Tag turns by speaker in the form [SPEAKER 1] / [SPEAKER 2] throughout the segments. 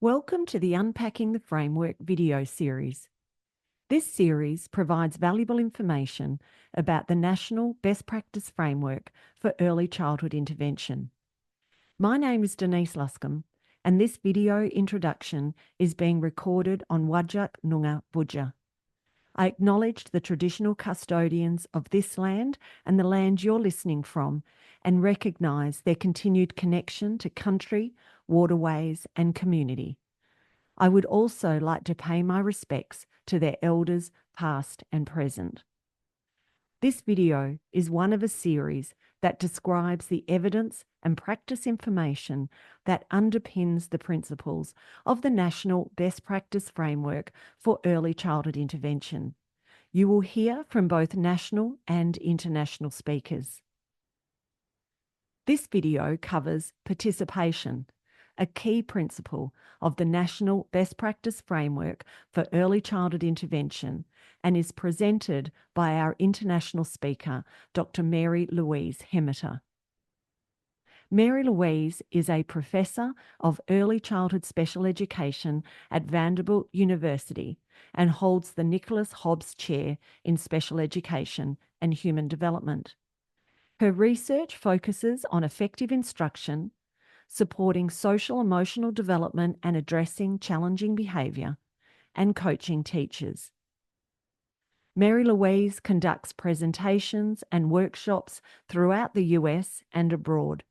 [SPEAKER 1] Welcome to the Unpacking the Framework video series. This series provides valuable information about the National Best Practice Framework for Early Childhood Intervention. My name is Denise Luscombe, and this video introduction is being recorded on Whadjuk Noongar Budja. I acknowledge the traditional custodians of this land and the land you're listening from, and recognise their continued connection to country, waterways and community. I would also like to pay my respects to their elders past and present. This video is one of a series that describes the evidence and practice information that underpins the principles of the National Best Practice Framework for Early Childhood Intervention. You will hear from both national and international speakers. This video covers participation, a key principle of the National Best Practice Framework for Early Childhood Intervention, and is presented by our international speaker, Dr Mary Louise Hemmeter. Mary Louise is a Professor of Early Childhood Special Education at Vanderbilt University and holds the Nicholas Hobbs Chair in Special Education and Human Development. Her research focuses on effective instruction, supporting social emotional development and addressing challenging behaviour, and coaching teachers. Mary Louise conducts presentations and workshops throughout the US and abroad.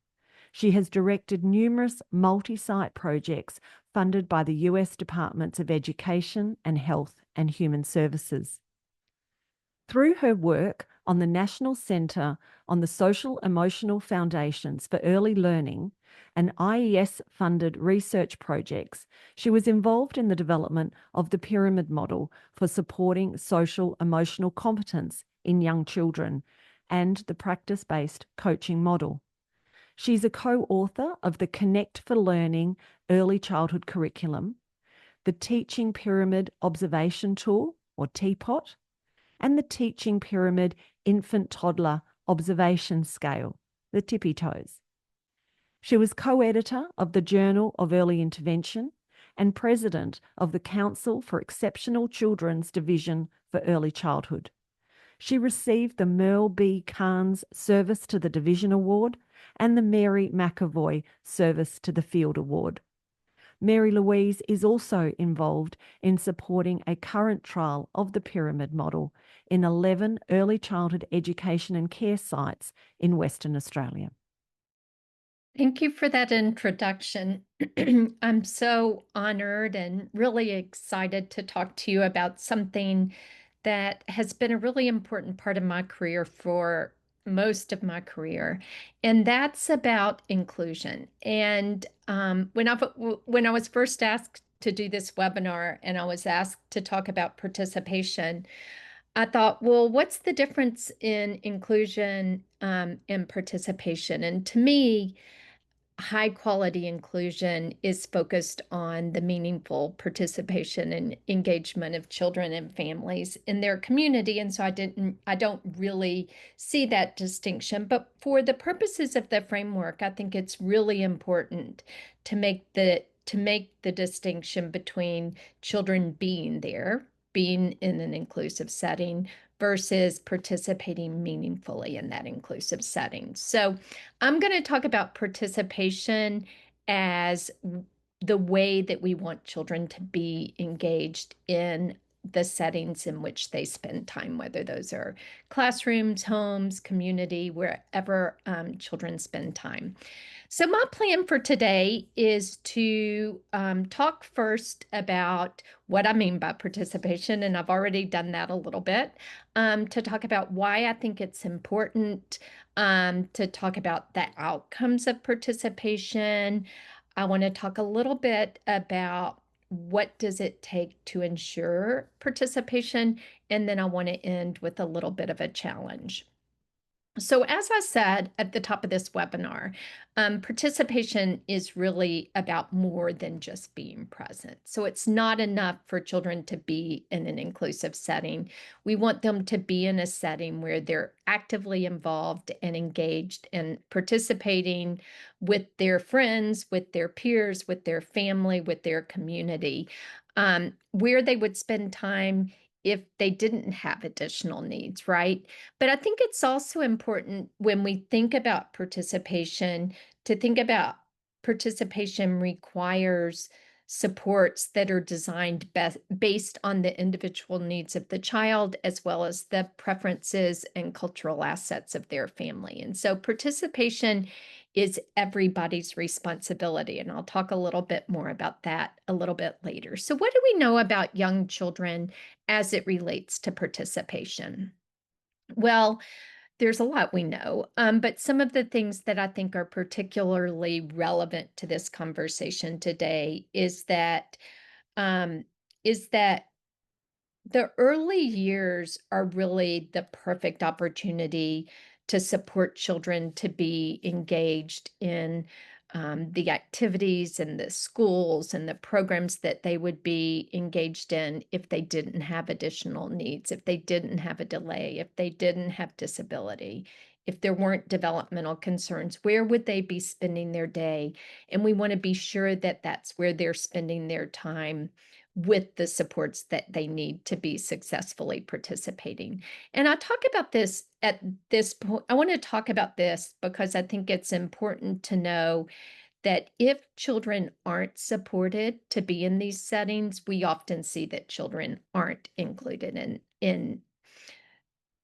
[SPEAKER 1] She has directed numerous multi-site projects funded by the US Departments of Education and Health and Human Services. Through her work on the National Centre on the Social Emotional Foundations for Early Learning and IES-funded research projects, she was involved in the development of the pyramid model for supporting social emotional competence in young children and the practice-based coaching model. She's a co-author of the Connect for Learning Early Childhood Curriculum, the Teaching Pyramid Observation Tool, or TPOT, and the Teaching Pyramid Infant-Toddler Observation Scale, the Tippy-Toes. She was co-editor of the Journal of Early Intervention and president of the Council for Exceptional Children's Division for Early Childhood. She received the Merle B. Carnes Service to the Division Award and the Mary McAvoy Service to the Field Award. Mary Louise is also involved in supporting a current trial of the pyramid model in 11 early childhood education and care sites in Western Australia.
[SPEAKER 2] Thank you for that introduction. I'm so honored and really excited to talk to you about something that has been a really important part of my career for most of my career, and that's about inclusion. And when I was first asked to do this webinar and I was asked to talk about participation, I thought, well, what's the difference in inclusion and participation? And to me, high quality inclusion is focused on the meaningful participation and engagement of children and families in their community. And so I don't really see that distinction. But for the purposes of the framework, I think it's really important to make the distinction between children being there, being in an inclusive setting, versus participating meaningfully in that inclusive setting. So I'm going to talk about participation as the way that we want children to be engaged in the settings in which they spend time, whether those are classrooms, homes, community, wherever children spend time. So my plan for today is to talk first about what I mean by participation, and I've already done that a little bit, to talk about why I think it's important, to talk about the outcomes of participation. I want to talk a little bit about what does it take to ensure participation, and then I want to end with a little bit of a challenge. So as I said at the top of this webinar, participation is really about more than just being present. So it's not enough for children to be in an inclusive setting. We want them to be in a setting where they're actively involved and engaged and participating with their friends, with their peers, with their family, with their community, where they would spend time if they didn't have additional needs, right? But I think it's also important when we think about participation to think about participation requires supports that are designed based on the individual needs of the child as well as the preferences and cultural assets of their family. And so participation is everybody's responsibility. And I'll talk a little bit more about that a little bit later. So, what do we know about young children as it relates to participation? Well, there's a lot we know, but some of the things that I think are particularly relevant to this conversation today um, is that the early years are really the perfect opportunity to support children to be engaged in the activities and the schools and the programs that they would be engaged in if they didn't have additional needs, if they didn't have a delay, if they didn't have disability, if there weren't developmental concerns, where would they be spending their day? And we want to be sure that that's where they're spending their time with the supports that they need to be successfully participating. And I talk about this at this point. I want to talk about this because I think it's important to know that if children aren't supported to be in these settings, we often see that children aren't included in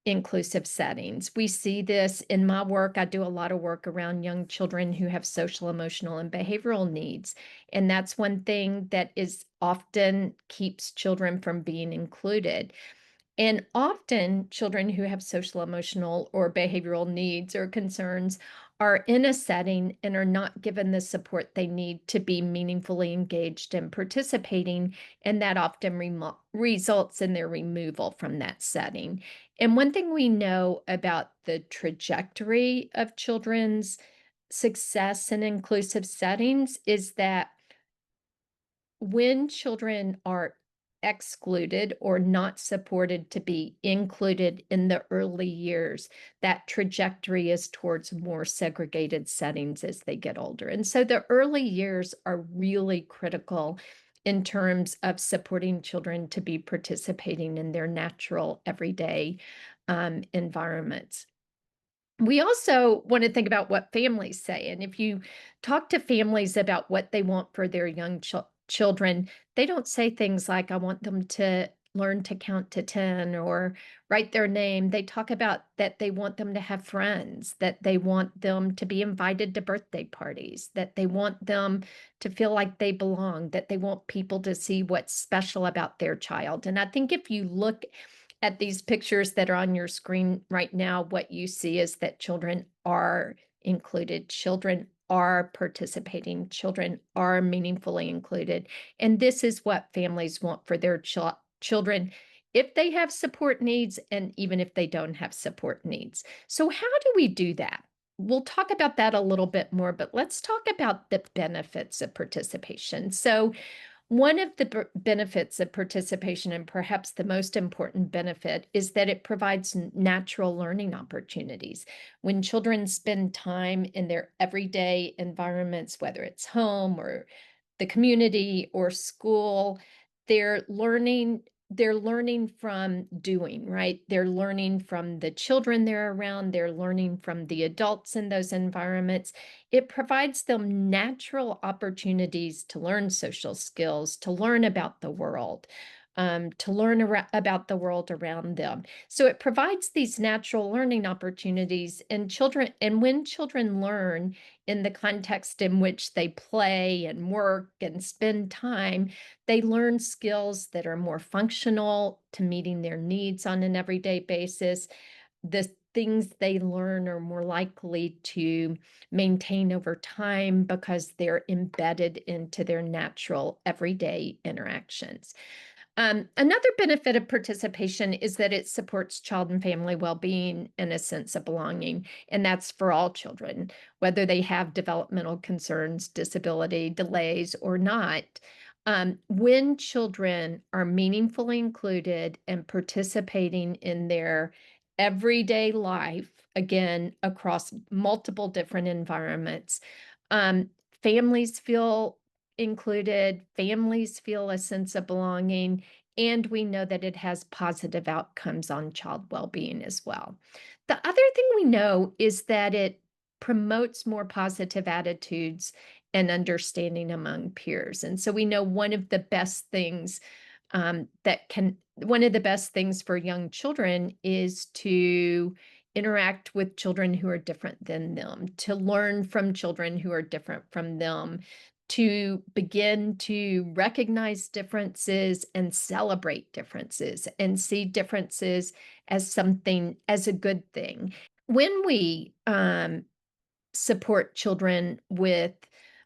[SPEAKER 2] inclusive settings. We see this in my work. I do a lot of work around young children who have social, emotional, and behavioral needs. And that's one thing that is often keeps children from being included. And often, children who have social, emotional, or behavioral needs or concerns are in a setting and are not given the support they need to be meaningfully engaged and participating. And that often results in their removal from that setting. And one thing we know about the trajectory of children's success in inclusive settings is that when children are excluded or not supported to be included in the early years, that trajectory is towards more segregated settings as they get older. And so the early years are really critical in terms of supporting children to be participating in their natural everyday environments. We also want to think about what families say. And if you talk to families about what they want for their young children, they don't say things like, I want them to learn to count to 10 or write their name. They talk about that they want them to have friends, that they want them to be invited to birthday parties, that they want them to feel like they belong, that they want people to see what's special about their child. And I think if you look at these pictures that are on your screen right now, what you see is that children are included, children are participating, children are meaningfully included. And this is what families want for their children if they have support needs and even if they don't have support needs. So, how do we do that? We'll talk about that a little bit more, but let's talk about the benefits of participation. So, one of the benefits of participation, and perhaps the most important benefit, is that it provides natural learning opportunities. When children spend time in their everyday environments, whether it's home or the community or school, they're learning they're learning from doing, right? They're learning from the children they're around, they're learning from the adults in those environments. It provides them natural opportunities to learn social skills, to learn about the world, to learn about the world around them. So it provides these natural learning opportunities, and when children learn in the context in which they play and work and spend time, they learn skills that are more functional to meeting their needs on an everyday basis. The things they learn are more likely to maintain over time because they're embedded into their natural everyday interactions. Another benefit of participation is that it supports child and family well-being and a sense of belonging, and that's for all children, whether they have developmental concerns, disability, delays, or not. When children are meaningfully included and participating in their everyday life, again, across multiple different environments, um, families feel included, families feel a sense of belonging, and we know that it has positive outcomes on child well-being as well. The other thing we know is that it promotes more positive attitudes and understanding among peers. And so we know one of the best things for young children is to interact with children who are different than them, to learn from children who are different from them, to begin to recognize differences and celebrate differences and see differences as a good thing. When we support children with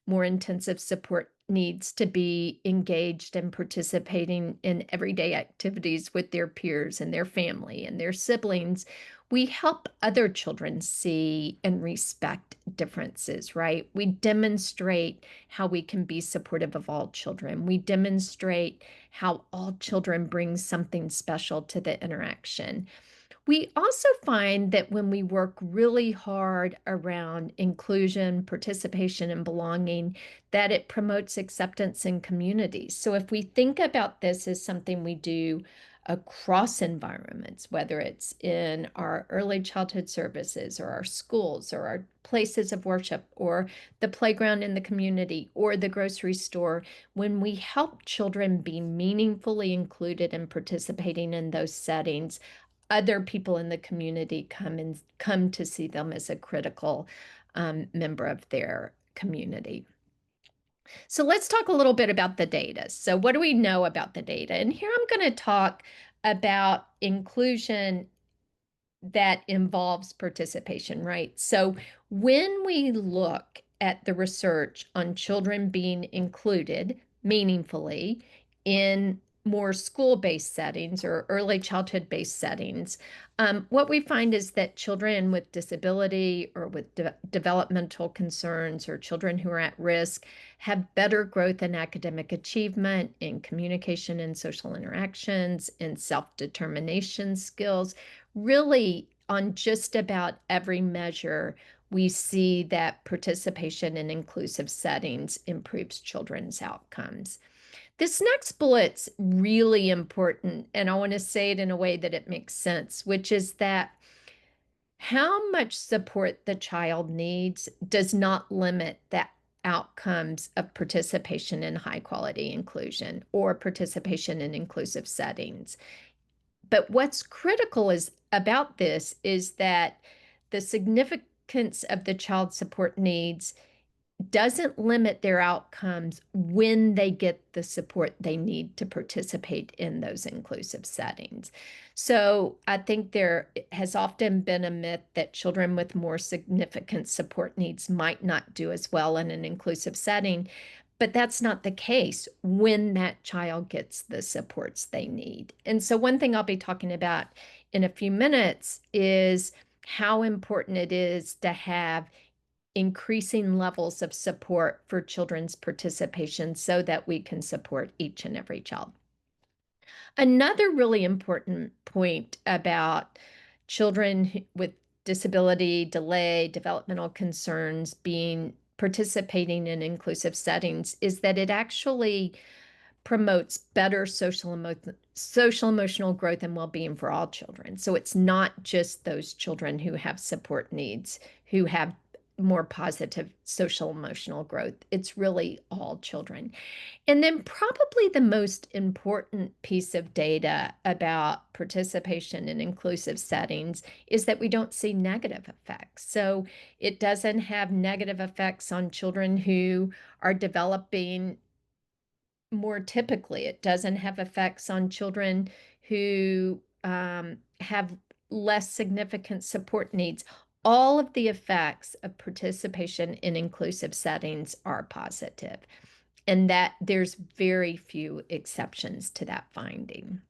[SPEAKER 2] more intensive support needs to be engaged and participating in everyday activities with their peers and their family and their siblings, we help other children see and respect differences, right? We demonstrate how we can be supportive of all children. We demonstrate how all children bring something special to the interaction. We also find that when we work really hard around inclusion, participation, and belonging, that it promotes acceptance in communities. So if we think about this as something we do across environments, whether it's in our early childhood services or our schools or our places of worship or the playground in the community or the grocery store, when we help children be meaningfully included and participating in those settings, other people in the community come to see them as a critical member of their community. So let's talk a little bit about the data. So what do we know about the data? And here I'm going to talk about inclusion that involves participation, right? So when we look at the research on children being included meaningfully in more school-based settings or early childhood-based settings, what we find is that children with disability or with developmental concerns or children who are at risk have better growth in academic achievement, in communication and social interactions, in self-determination skills. Really, on just about every measure, we see that participation in inclusive settings improves children's outcomes. This next bullet's really important, and I want to say it in a way that it makes sense, which is that how much support the child needs does not limit the outcomes of participation in high quality inclusion or participation in inclusive settings. But what's critical is about this is that the significance of the child support needs doesn't limit their outcomes when they get the support they need to participate in those inclusive settings. So I think there has often been a myth that children with more significant support needs might not do as well in an inclusive setting, but that's not the case when that child gets the supports they need. And so one thing I'll be talking about in a few minutes is how important it is to have increasing levels of support for children's participation so that we can support each and every child. Another really important point about children with disability, delay, developmental concerns being participating in inclusive settings is that it actually promotes better social emotional growth and well-being for all children. So it's not just those children who have support needs, who have more positive social emotional growth. It's really all children. And then probably the most important piece of data about participation in inclusive settings is that we don't see negative effects. So it doesn't have negative effects on children who are developing more typically. It doesn't have effects on children who have less significant support needs. All of the effects of participation in inclusive settings are positive. and that there's very few exceptions to that finding.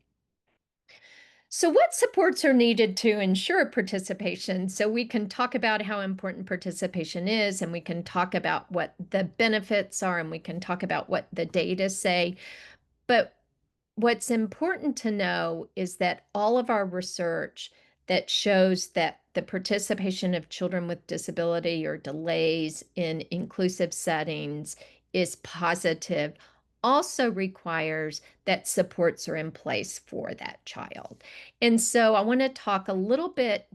[SPEAKER 2] So what supports are needed to ensure participation? So we can talk about how important participation is, and we can talk about what the benefits are, and we can talk about what the data say. But what's important to know is that all of our research that shows that the participation of children with disability or delays in inclusive settings is positive also requires that supports are in place for that child. And so I want to talk a little bit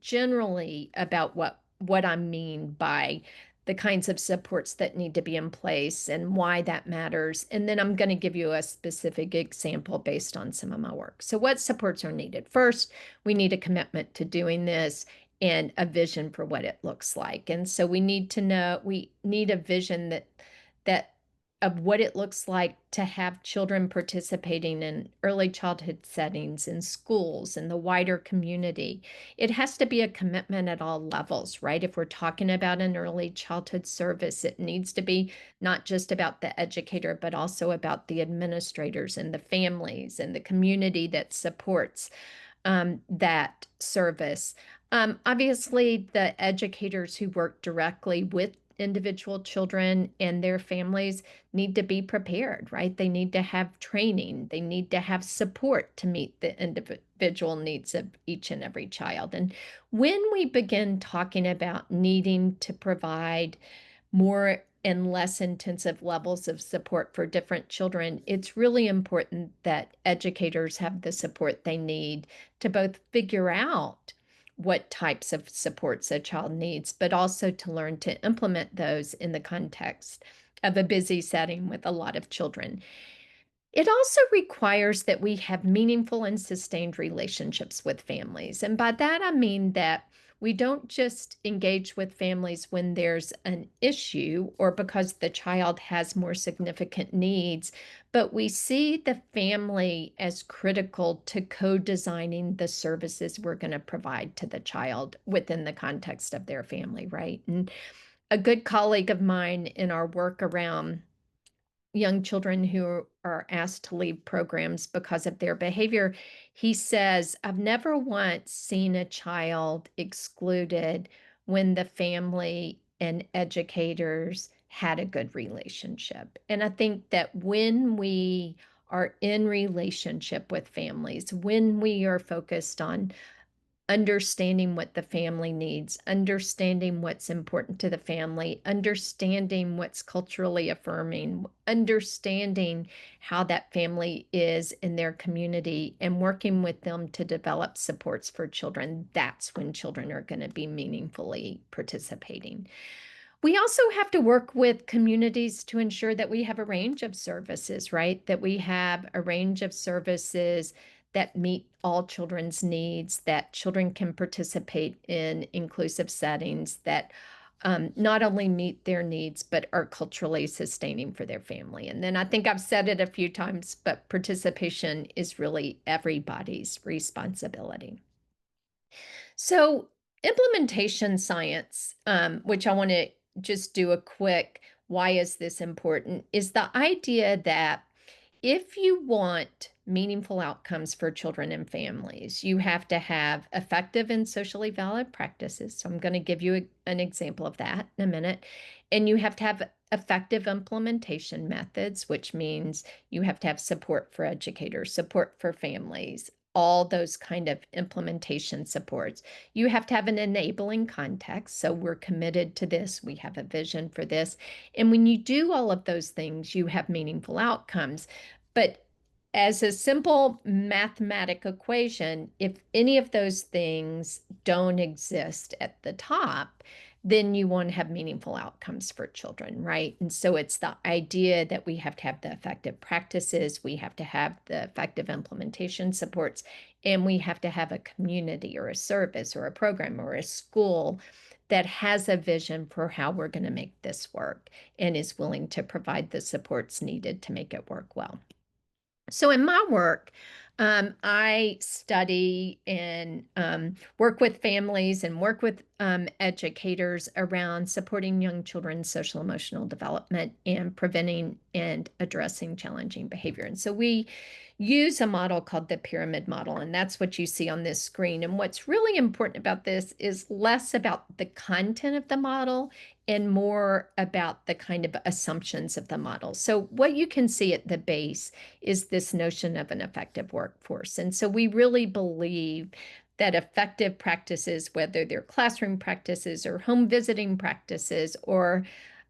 [SPEAKER 2] generally about what I mean by the kinds of supports that need to be in place and why that matters. And then I'm going to give you a specific example based on some of my work. So what supports are needed? First, we need a commitment to doing this and a vision for what it looks like. And so we need to know, we need a vision that of what it looks like to have children participating in early childhood settings in schools in the wider community. It has to be a commitment at all levels, right? If we're talking about an early childhood service, it needs to be not just about the educator, but also about the administrators and the families and the community that supports that service. Obviously, the educators who work directly with individual children and their families need to be prepared, right? They need to have training. They need to have support to meet the individual needs of each and every child. And when we begin talking about needing to provide more and less intensive levels of support for different children, it's really important that educators have the support they need to both figure out what types of supports a child needs, but also to learn to implement those in the context of a busy setting with a lot of children. It also requires that we have meaningful and sustained relationships with families. And by that, I mean that we don't just engage with families when there's an issue or because the child has more significant needs, but we see the family as critical to co-designing the services we're going to provide to the child within the context of their family, right? And a good colleague of mine in our work around young children who are asked to leave programs because of their behavior, he says, I've never once seen a child excluded when the family and educators had a good relationship. And I think that when we are in relationship with families, when we are focused on understanding what the family needs, understanding what's important to the family, understanding what's culturally affirming, understanding how that family is in their community, and working with them to develop supports for children. That's when children are going to be meaningfully participating. We also have to work with communities to ensure that we have a range of services, right? That we have a range of services that meet all children's needs, that children can participate in inclusive settings, that not only meet their needs, but are culturally sustaining for their family. And then I think I've said it a few times, but participation is really everybody's responsibility. So implementation science, which I want to just do a quick, why is this important, is the idea that if you want meaningful outcomes for children and families, you have to have effective and socially valid practices. So I'm going to give you an example of that in a minute. And you have to have effective implementation methods, which means you have to have support for educators, support for families, all those kind of implementation supports. You have to have an enabling context. So we're committed to this. We have a vision for this. And when you do all of those things, you have meaningful outcomes. But as a simple mathematic equation, if any of those things don't exist at the top, then you won't have meaningful outcomes for children, right? And so it's the idea that we have to have the effective practices, we have to have the effective implementation supports, and we have to have a community or a service or a program or a school that has a vision for how we're going to make this work and is willing to provide the supports needed to make it work well. So in my work, I study and work with families and work with educators around supporting young children's social emotional development and preventing and addressing challenging behavior. And so we use a model called the pyramid model, and that's what you see on this screen. And what's really important about this is less about the content of the model and more about the kind of assumptions of the model. So what you can see at the base is this notion of an effective workforce. And so we really believe that effective practices, whether they're classroom practices or home visiting practices or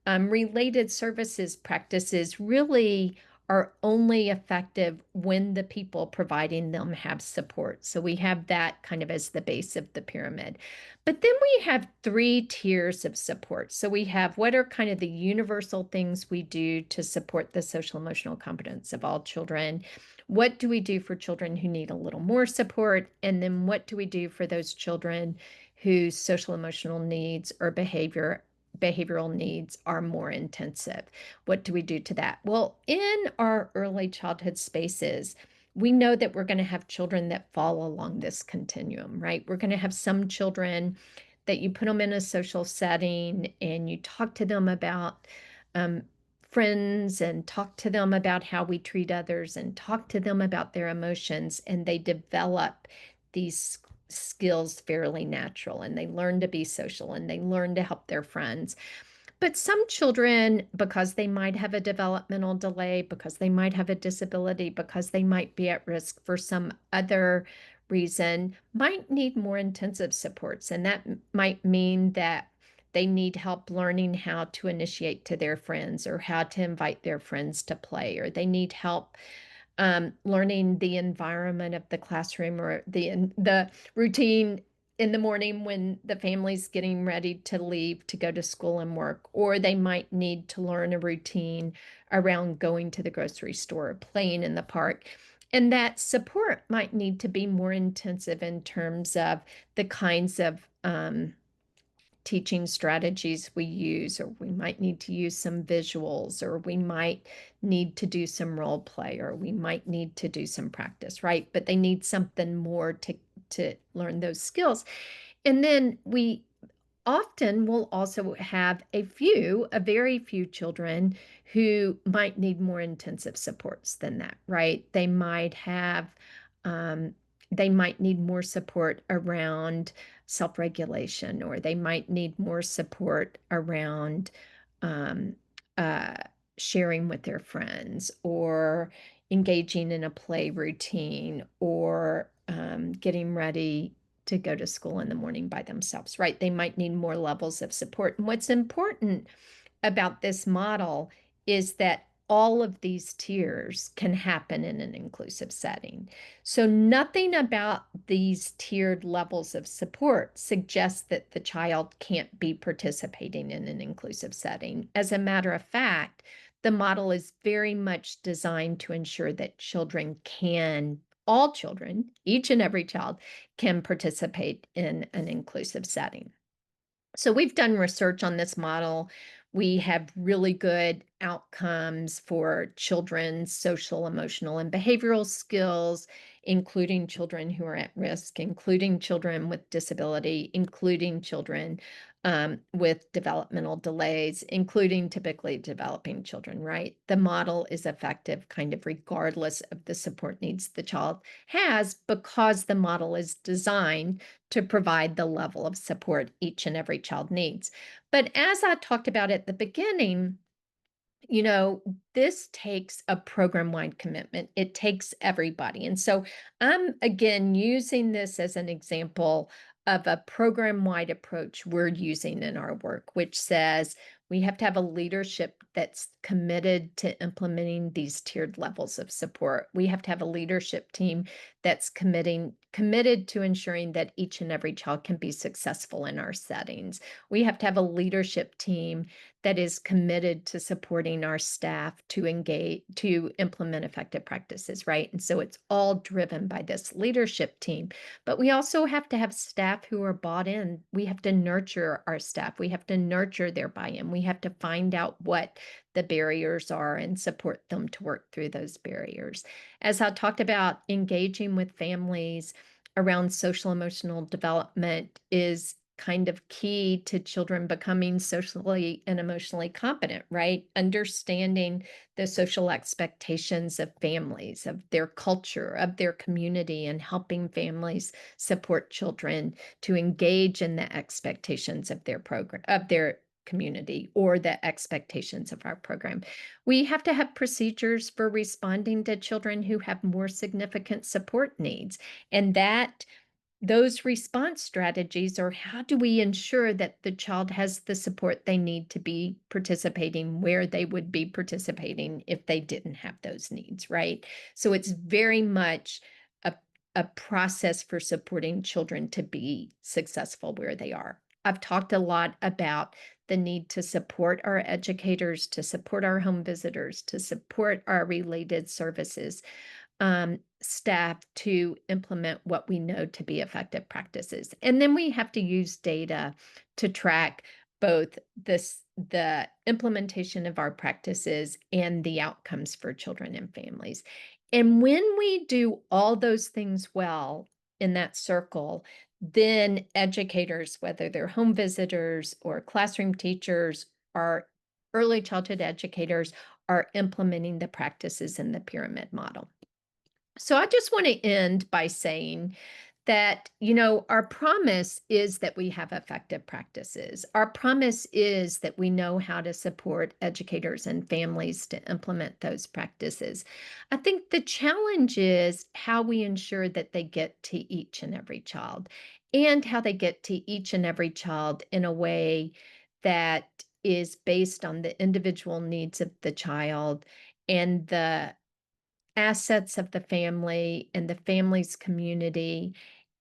[SPEAKER 2] related services practices, really are only effective when the people providing them have support. So we have that kind of as the base of the pyramid. But then we have 3 tiers of support. So we have what are kind of the universal things we do to support the social emotional competence of all children. What do we do for children who need a little more support? And then what do we do for those children whose social emotional needs or behavioral needs are more intensive? What do we do to that? Well, in our early childhood spaces, we know that we're going to have children that fall along this continuum, right? We're going to have some children that you put them in a social setting and you talk to them about um, friends and talk to them about how we treat others and talk to them about their emotions, and they develop these skills fairly natural, and they learn to be social and they learn to help their friends. But some children, because they might have a developmental delay, because they might have a disability, because they might be at risk for some other reason, might need more intensive supports. And that might mean that they need help learning how to initiate to their friends or how to invite their friends to play, or they need help learning the environment of the classroom or the routine in the morning when the family's getting ready to leave to go to school and work, or they might need to learn a routine around going to the grocery store, playing in the park. And that support might need to be more intensive in terms of the kinds of teaching strategies we use, or we might need to use some visuals, or we might need to do some role play, or we might need to do some practice, right? But they need something more to learn those skills. And then we often will also have a very few children who might need more intensive supports than that, right? Um, they might need more support around self-regulation, or they might need more support around um, uh, sharing with their friends, or engaging in a play routine, or getting ready to go to school in the morning by themselves, right? They might need more levels of support. And what's important about this model is that all of these tiers can happen in an inclusive setting. So nothing about these tiered levels of support suggests that the child can't be participating in an inclusive setting. As a matter of fact, the model is very much designed to ensure that all children, each and every child, can participate in an inclusive setting. So we've done research on this model. We have really good outcomes for children's social, emotional, and behavioral skills, including children who are at risk, including children with disability, including children with developmental delays, including typically developing children, right? The model is effective kind of regardless of the support needs the child has, because the model is designed to provide the level of support each and every child needs. But as I talked about at the beginning, this takes a program-wide commitment. It takes everybody. And so I'm, again, using this as an example of a program-wide approach we're using in our work, which says we have to have a leadership that's committed to implementing these tiered levels of support. We have to have a leadership team that's committed to ensuring that each and every child can be successful in our settings. We have to have a leadership team that is committed to supporting our staff to implement effective practices, right? And so it's all driven by this leadership team. But we also have to have staff who are bought in. We have to nurture our staff. We have to nurture their buy-in. We have to find out what the barriers are and support them to work through those barriers. As I talked about, engaging with families around social emotional development is kind of key to children becoming socially and emotionally competent, right? Understanding the social expectations of families, of their culture, of their community, and helping families support children to engage in the expectations of their program, of their community, or the expectations of our program. We have to have procedures for responding to children who have more significant support needs. And those response strategies are, how do we ensure that the child has the support they need to be participating where they would be participating if they didn't have those needs, right? So it's very much a, a process for supporting children to be successful where they are. I've talked a lot about the need to support our educators, to support our home visitors, to support our related services staff to implement what we know to be effective practices. And then we have to use data to track both the implementation of our practices and the outcomes for children and families. And when we do all those things well in that circle, then educators, whether they're home visitors or classroom teachers or early childhood educators, are implementing the practices in the pyramid model. So I just want to end by saying that, our promise is that we have effective practices. Our promise is that we know how to support educators and families to implement those practices. I think the challenge is how we ensure that they get to each and every child, and how they get to each and every child in a way that is based on the individual needs of the child and the assets of the family and the family's community,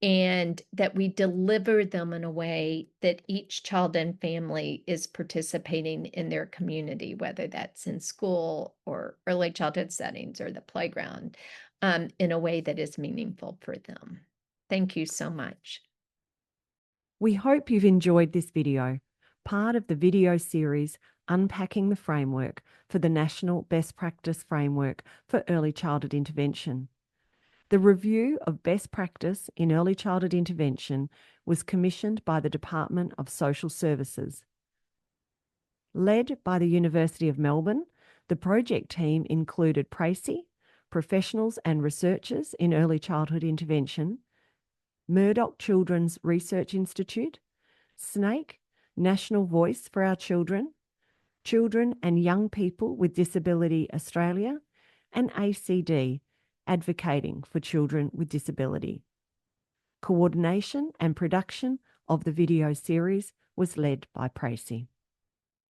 [SPEAKER 2] and that we deliver them in a way that each child and family is participating in their community, whether that's in school or early childhood settings or the playground, in a way that is meaningful for them. Thank you so much.
[SPEAKER 1] We hope you've enjoyed this video, part of the video series Unpacking the Framework for the National Best Practice Framework for Early Childhood Intervention. The review of best practice in early childhood intervention was commissioned by the Department of Social Services. Led by the University of Melbourne, the project team included PRECI, professionals and researchers in early childhood intervention, Murdoch Children's Research Institute, SNAKE, National Voice for Our Children, Children and Young People with Disability Australia, and ACD, Advocating for Children with Disability. Coordination and production of the video series was led by PRECI.